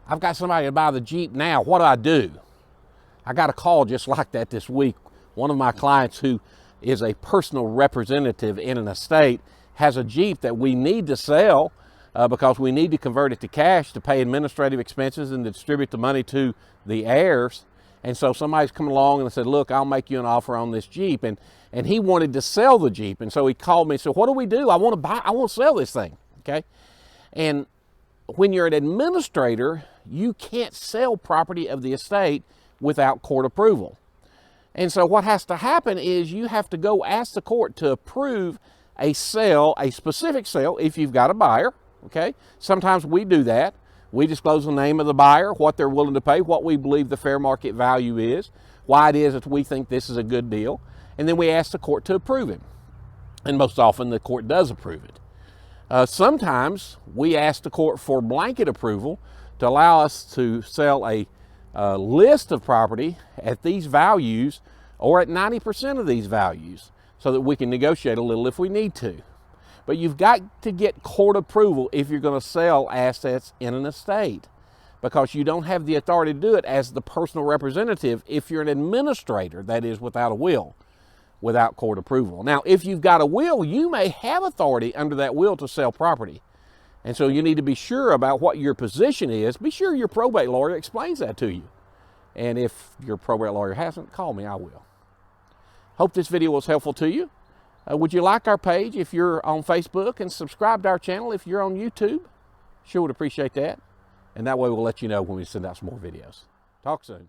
I've got somebody to buy the Jeep now. What do I do? I got a call just like that this week. One of my clients who is a personal representative in an estate has a Jeep that we need to sell because we need to convert it to cash to pay administrative expenses and to distribute the money to the heirs. And so somebody's come along and said, look, I'll make you an offer on this Jeep. And he wanted to sell the Jeep. And so he called me and said, what do? I want to sell this thing, okay? And when you're an administrator, you can't sell property of the estate without court approval. And so what has to happen is you have to go ask the court to approve a sale, a specific sale, if you've got a buyer, okay? Sometimes we do that. We disclose the name of the buyer, what they're willing to pay, what we believe the fair market value is, why it is that we think this is a good deal, and then we ask the court to approve it. And most often the court does approve it. Sometimes we ask the court for blanket approval to allow us to sell a list of property at these values or at 90% of these values so that we can negotiate a little if we need to. But you've got to get court approval if you're going to sell assets in an estate, because you don't have the authority to do it as the personal representative if you're an administrator, that is without a will, without court approval. Now, if you've got a will, you may have authority under that will to sell property. And so you need to be sure about what your position is. Be sure your probate lawyer explains that to you. And if your probate lawyer hasn't, call me, I will. Hope this video was helpful to you. Would you like our page if you're on Facebook, and subscribe to our channel if you're on YouTube? Sure would appreciate that. And that way we'll let you know when we send out some more videos. Talk soon.